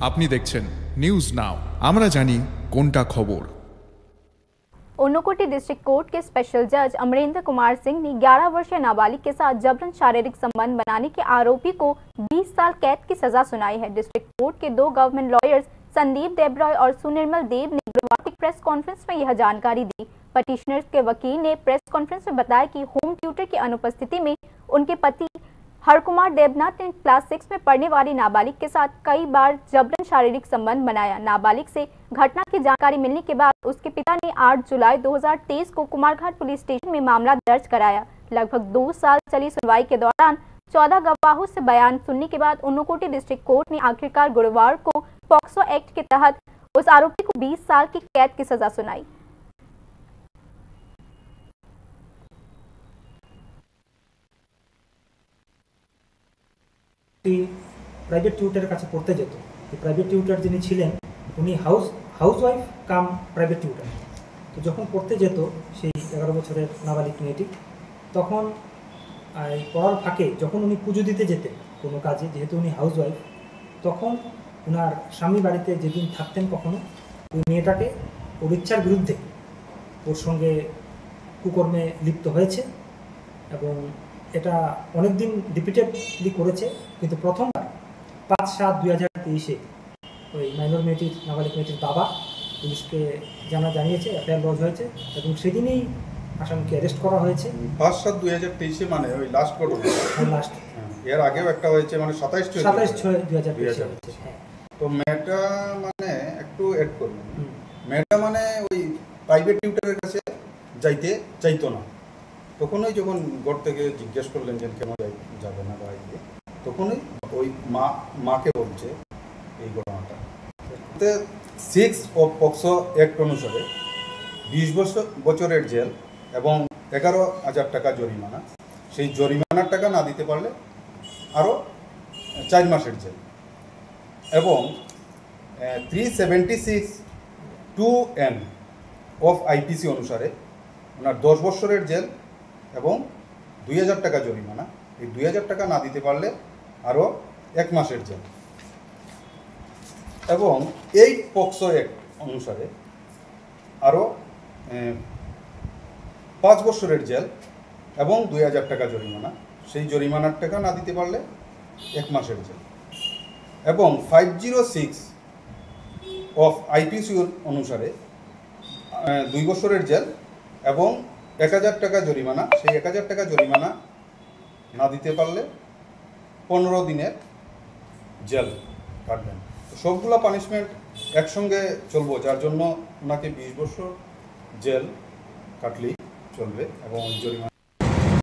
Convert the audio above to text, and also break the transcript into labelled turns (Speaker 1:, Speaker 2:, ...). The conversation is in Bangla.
Speaker 1: আপনি দেখছেন নিউজ নাও, আমরা জানি কোনটা খবর।
Speaker 2: ऊनकोटी डिस्ट्रिक्ट कोर्ट के स्पेशल जज अमरेंद्र कुमार सिंह ने 11 वर्षीय नाबालिग के साथ जबरन शारीरिक संबंध बनाने के आरोपी को 20 साल कैद की सजा सुनाई है। डिस्ट्रिक्ट कोर्ट के 2 गवर्नमेंट लॉयर्स संदीप देबरॉय और सुनिर्मल देव ने गुरुवार को प्रेस कॉन्फ्रेंस में यह जानकारी दी। पटिशनर्स के वकील ने प्रेस कॉन्फ्रेंस में बताया कि होम ट्यूटर की अनुपस्थिति में उनके पति हरकुमार देबनाथ ने क्लास 6 में पढ़ने वाली नाबालिग के साथ कई बार जबरन शारीरिक संबंध बनाया। नाबालिग से घटना की जानकारी मिलने के बाद उसके पिता ने 8 जुलाई 2023 को कुमारघाट पुलिस स्टेशन में मामला दर्ज कराया। लगभग 2 साल चली सुनवाई के दौरान 14 गवाहों से बयान सुनने के बाद ऊनकोटी डिस्ट्रिक्ट कोर्ट ने आखिरकार गुरुवार को पॉक्सो एक्ट के तहत उस आरोपी को 20 साल की कैद की सजा सुनाई।
Speaker 3: प्राइवेट টিউটরের কাছে পড়তে যেত। এই প্রাইভেট টিউটর যিনি ছিলেন উনি হাউসওয়াইফ কাম প্রাইভেট টিউটর। তো যখন পড়তে যেত সেই 11 বছরের নাবালিক মেয়েটি, তখন এই পড়ার ফাঁকে যখন উনি পুজো দিতে যেতেন কোনো কাজে, যেহেতু উনি হাউসওয়াইফ, তখন ওনার স্বামী বাড়িতে যেদিন থাকতেন কখনো ওই মেয়েটাকে ওর ইচ্ছার বিরুদ্ধে ওর সঙ্গে কুকর্মে লিপ্ত হয়েছে এবং এটা অনেকদিন রিপিটেডলি করেছে। কিন্তু প্রথমবার 5/7/2023 ওই মাইনর মেয়েটির নাবালিক মেয়েটির বাবা পুলিশকে জানিয়েছে, এফআইআর লজ হয়েছে এবং সেদিনেই আসামিকে অ্যারেস্ট করা হয়েছে।
Speaker 4: 5/7/2023 মানে ওই লাস্ট ঘটনা।
Speaker 3: লাস্ট
Speaker 4: এর আগেও একটা হয়েছে, মানে
Speaker 3: 27/6/2023 হয়েছে। হ্যাঁ,
Speaker 4: তো মেয়েটা মানে একটু এড করুন। মেয়েটা মানে ওই প্রাইভেট টিউটরের কাছে যাইতে চাইতো না। তখনই যখন ঘর থেকে জিজ্ঞেস করলেন যে কেন যাবে না বা তখনই ওই মাকে বলছে এই ঘটনাটা। 6 অফ পক্সো অ্যাক্ট অনুসারে 20 বছরের জেল এবং 11,000 টাকা জরিমানা। সেই জরিমানার টাকা না দিতে পারলে আরও 4 মাসের জেল এবং 376(2)(n অফ আইপিসি অনুসারে ওনার 10 বছরের জেল এবং 2,000 টাকা জরিমানা। এই 2,000 টাকা না দিতে পারলে আরও 1 মাসের জেল এবং এই পক্সো অ্যাক্ট অনুসারে আরও 5 বছরের জেল এবং 2,000 টাকা জরিমানা। সেই জরিমানার টাকা না দিতে পারলে 1 মাসের জেল এবং 506 অফ আইপিসি অনুসারে 2 বছরের জেল এবং 1,000 টাকা জরিমানা। সেই 1,000 টাকা জরিমানা না দিতে পারলে 15 দিনের জেল কাটবেন। সবগুলো পানিশমেন্ট একসঙ্গে চলবো, যার জন্য ওনাকে 20 বছর জেল কাটলেই চলবে এবং জরিমানা